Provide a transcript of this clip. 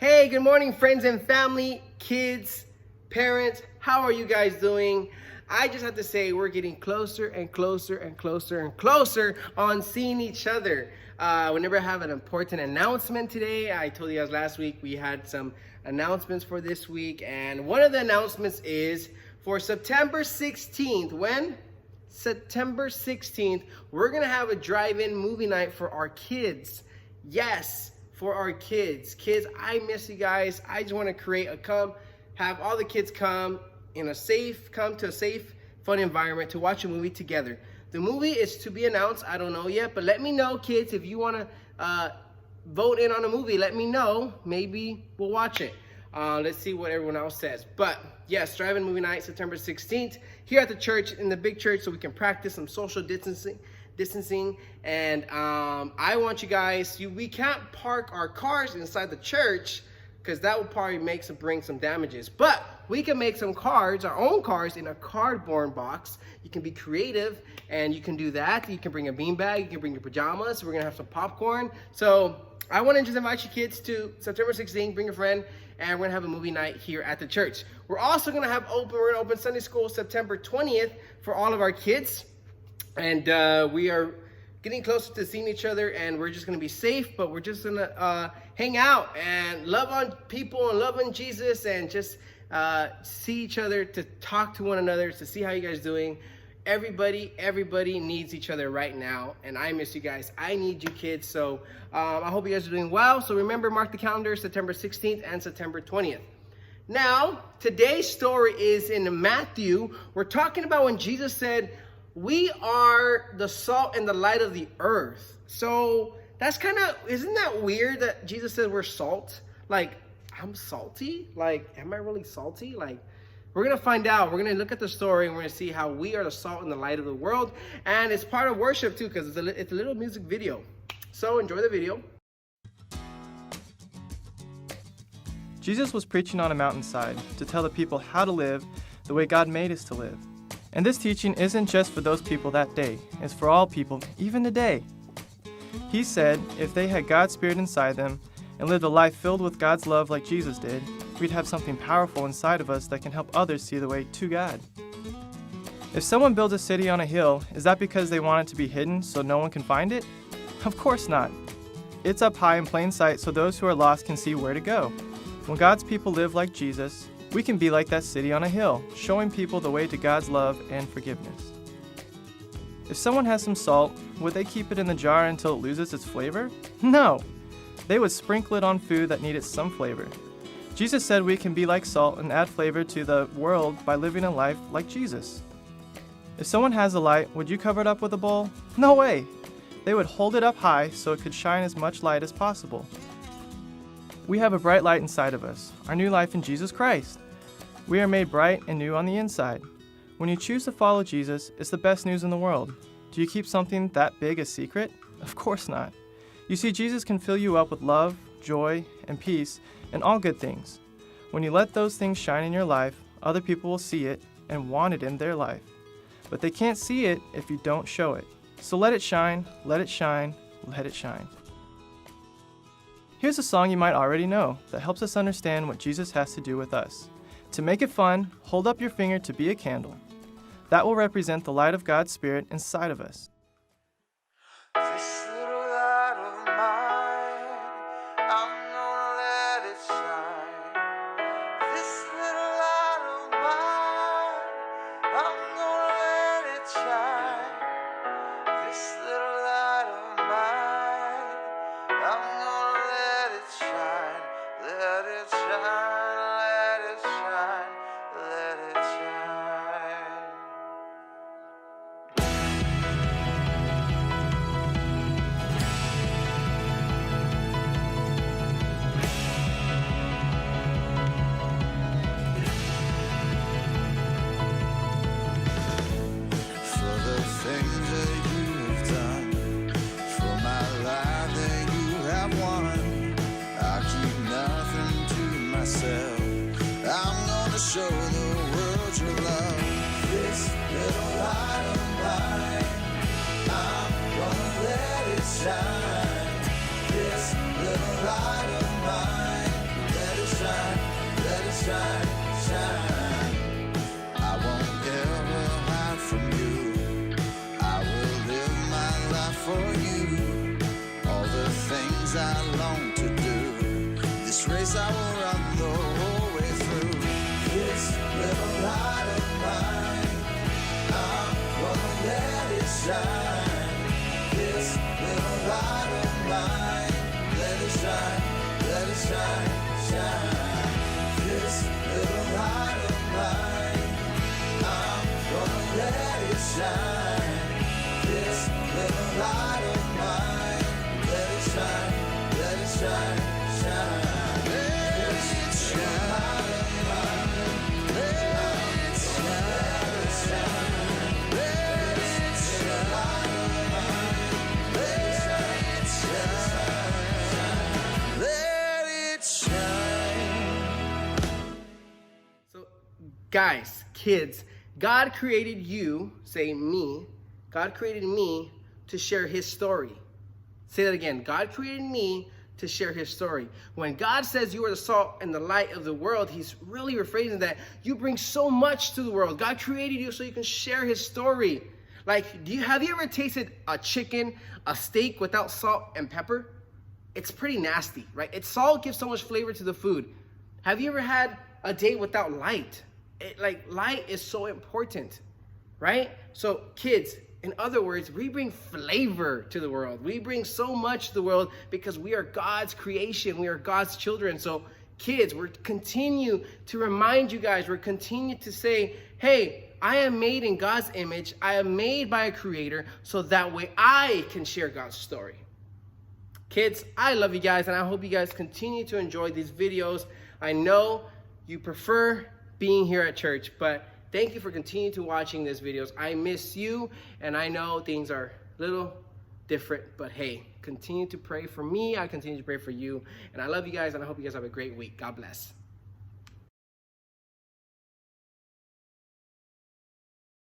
Hey, good morning, friends and family, kids, parents. How are you guys doing? I just have to say we're getting closer and closer and closer and closer on seeing each other. Whenever I have an important announcement today, I told you guys last week we had some announcements for this week, and one of the announcements is for September 16th. When? September 16th, we're gonna have a drive-in movie night for our kids. Yes, for our kids. Kids, I miss you guys. I just want to have all the kids come to a safe, fun environment to watch a movie together. The movie is to be announced. I don't know yet, but let me know, kids, if you want to vote in on a movie. Let me know. Maybe we'll watch it. Let's see what everyone else says. But yes, drive-in movie night, September 16th, here at the church, in the big church, so we can practice some social distancing. And I want you guys, we can't park our cars inside the church because that will probably bring some damages, but we can make some cards, our own cards, in a cardboard box. You can be creative and you can do that. You can bring a beanbag, you can bring your pajamas. We're gonna have some popcorn. So I want to just invite you kids to September 16th, bring a friend, and we're gonna have a movie night here at the church. We're also gonna we're gonna open Sunday school September 20th for all of our kids. And we are getting closer to seeing each other, and we're just going to be safe, but we're just going to hang out and love on people and love on Jesus and just see each other, to talk to one another, to see how you guys are doing. Everybody needs each other right now, and I miss you guys. I need you kids, so I hope you guys are doing well. So remember, mark the calendar, September 16th and September 20th. Now, today's story is in Matthew. We're talking about when Jesus said, we are the salt and the light of the earth. So that's isn't that weird that Jesus said we're salt? Like, I'm salty? Like, am I really salty? Like, we're going to find out. We're going to look at the story and we're going to see how we are the salt and the light of the world. And it's part of worship too, because it's a little music video. So enjoy the video. Jesus was preaching on a mountainside to tell the people how to live the way God made us to live. And this teaching isn't just for those people that day, it's for all people, even today. He said if they had God's Spirit inside them and lived a life filled with God's love like Jesus did, we'd have something powerful inside of us that can help others see the way to God. If someone builds a city on a hill, is that because they want it to be hidden so no one can find it? Of course not. It's up high in plain sight so those who are lost can see where to go. When God's people live like Jesus, we can be like that city on a hill, showing people the way to God's love and forgiveness. If someone has some salt, would they keep it in the jar until it loses its flavor? No! They would sprinkle it on food that needed some flavor. Jesus said we can be like salt and add flavor to the world by living a life like Jesus. If someone has a light, would you cover it up with a bowl? No way! They would hold it up high so it could shine as much light as possible. We have a bright light inside of us, our new life in Jesus Christ. We are made bright and new on the inside. When you choose to follow Jesus, it's the best news in the world. Do you keep something that big a secret? Of course not. You see, Jesus can fill you up with love, joy, and peace, and all good things. When you let those things shine in your life, other people will see it and want it in their life. But they can't see it if you don't show it. So let it shine, let it shine, let it shine. Here's a song you might already know that helps us understand what Jesus has to do with us. To make it fun, hold up your finger to be a candle. That will represent the light of God's Spirit inside of us. This little light of mine, I'm gonna let it shine. This little light of mine, I'm gonna let it shine. This little light of mine, I'm gonna let it shine. Let it shine. I'm gonna show the world your love. This little light of mine, I'm gonna let it shine. This little light of mine, this race I will run the whole way through. This little light of mine, I'm gonna let it shine. This little light of mine, let it shine, shine. This little light of mine, I'm gonna let it shine. This little light of mine, let it shine, shine. Let it shine. Let it shine. So, guys, kids, God created you, say me, God created me to share his story. Say that again. God created me to share his story. When God says you are the salt and the light of the world, he's really rephrasing that. You bring so much to the world. God created you so you can share his story. Like, have you ever tasted a chicken, a steak without salt and pepper? It's pretty nasty, right? Salt gives so much flavor to the food. Have you ever had a day without light? Light is so important, right? So kids, in other words, we bring flavor to the world. We bring so much to the world because we are God's creation. We are God's children. So kids, we're continue to remind you guys, we're continue to say, hey, I am made in God's image. I am made by a creator, so that way I can share God's story. Kids, I love you guys, and I hope you guys continue to enjoy these videos. I know you prefer being here at church, but thank you for continuing to watching these videos. I miss you, and I know things are a little different, but hey, continue to pray for me. I continue to pray for you, and I love you guys, and I hope you guys have a great week. God bless.